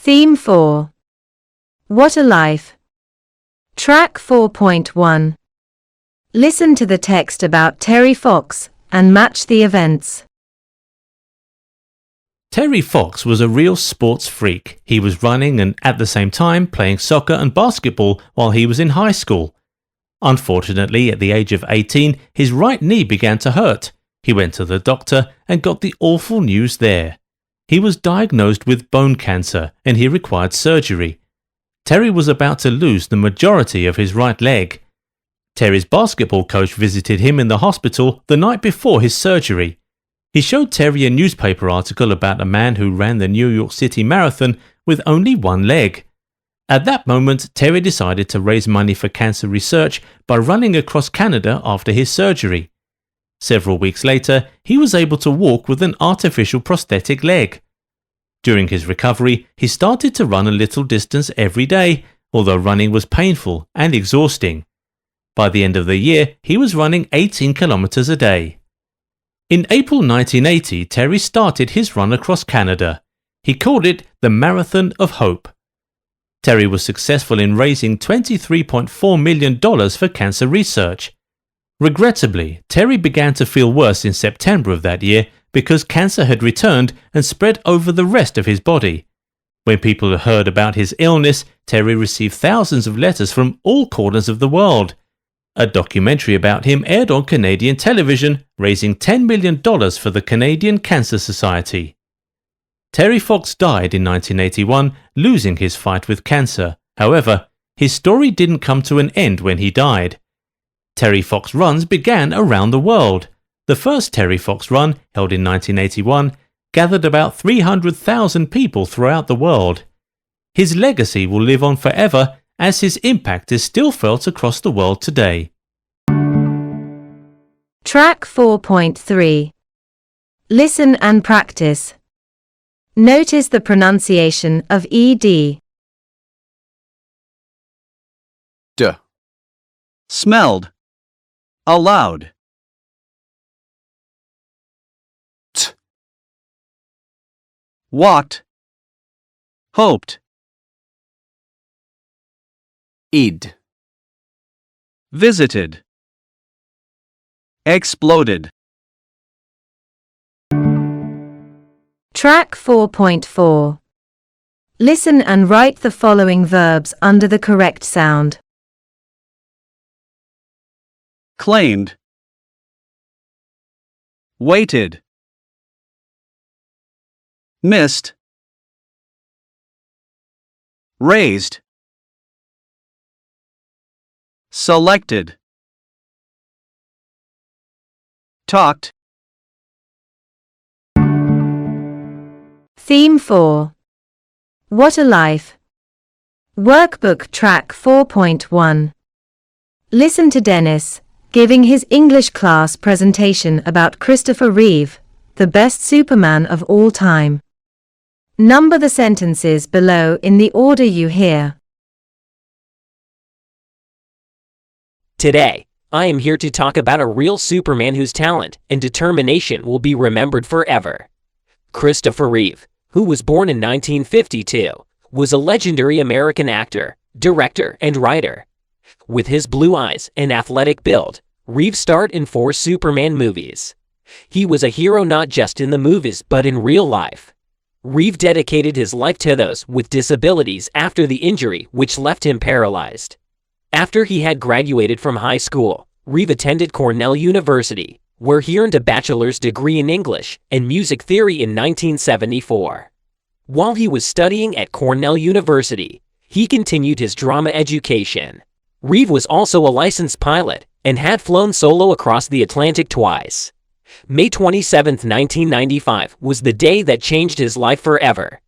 Theme 4. What a Life. Track 4.1. Listen to the text about Terry Fox and match the events. Terry Fox was a real sports freak. He was running and at the same time playing soccer and basketball while he was in high school. Unfortunately, at the age of 18, his right knee began to hurt. He went to the doctor and got the awful news there. He was diagnosed with bone cancer and he required surgery. Terry was about to lose the majority of his right leg. Terry's basketball coach visited him in the hospital the night before his surgery. He showed Terry a newspaper article about a man who ran the New York City Marathon with only one leg. At that moment, Terry decided to raise money for cancer research by running across Canada after his surgery. Several weeks later, he was able to walk with an artificial prosthetic leg. During his recovery, he started to run a little distance every day, although running was painful and exhausting. By the end of the year, he was running 18 kilometers a day. In April 1980, Terry started his run across Canada. He called it the Marathon of Hope. Terry was successful in raising $23.4 million for cancer research. Regrettably, Terry began to feel worse in September of that year because cancer had returned and spread over the rest of his body. When people heard about his illness, Terry received thousands of letters from all corners of the world. A documentary about him aired on Canadian television, raising $10 million for the Canadian Cancer Society. Terry Fox died in 1981, losing his fight with cancer. However, his story didn't come to an end when he died. Terry Fox runs began around the world. The first Terry Fox run, held in 1981, gathered about 300,000 people throughout the world. His legacy will live on forever as his impact is still felt across the world today. Track 4.3. Listen and practice. Notice the pronunciation of ed. D. Smelled. Allowed. T. Walked. Hoped. Id. Visited. Exploded. Track 4.4. Listen and write the following verbs under the correct sound. Claimed. Waited. Missed. Raised. Selected. Talked. Theme 4. What a Life. Workbook Track 4.1. Listen to Dennis giving his English class presentation about Christopher Reeve, the best Superman of all time. Number the sentences below in the order you hear. Today, I am here to talk about a real Superman whose talent and determination will be remembered forever. Christopher Reeve, who was born in 1952, was a legendary American actor, director, and writer. With his blue eyes and athletic build, Reeve starred in 4 Superman movies. He was a hero not just in the movies but in real life. Reeve dedicated his life to those with disabilities after the injury which left him paralyzed. After he had graduated from high school, Reeve attended Cornell University, where he earned a bachelor's degree in English and music theory in 1974. While he was studying at Cornell University, he continued his drama education. Reeve was also a licensed pilot and had flown solo across the Atlantic twice. May 27, 1995 was the day that changed his life forever.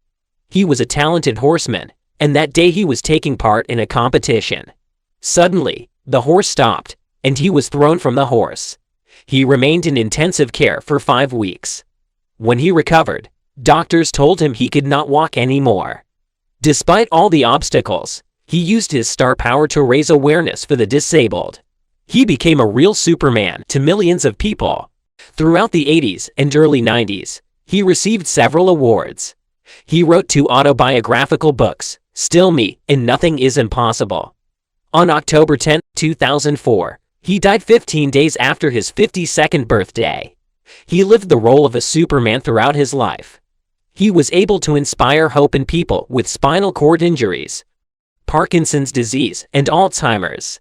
He was a talented horseman, and that day he was taking part in a competition. Suddenly, the horse stopped, and he was thrown from the horse. He remained in intensive care for 5 weeks. When he recovered, doctors told him he could not walk anymore. Despite all the obstacles, he used his star power to raise awareness for the disabled. He became a real Superman to millions of people. Throughout the 80s and early 90s, he received several awards. He wrote 2 autobiographical books, Still Me and Nothing Is Impossible. On October 10, 2004, he died 15 days after his 52nd birthday. He lived the role of a Superman throughout his life. He was able to inspire hope in people with spinal cord injuries, Parkinson's disease, and Alzheimer's.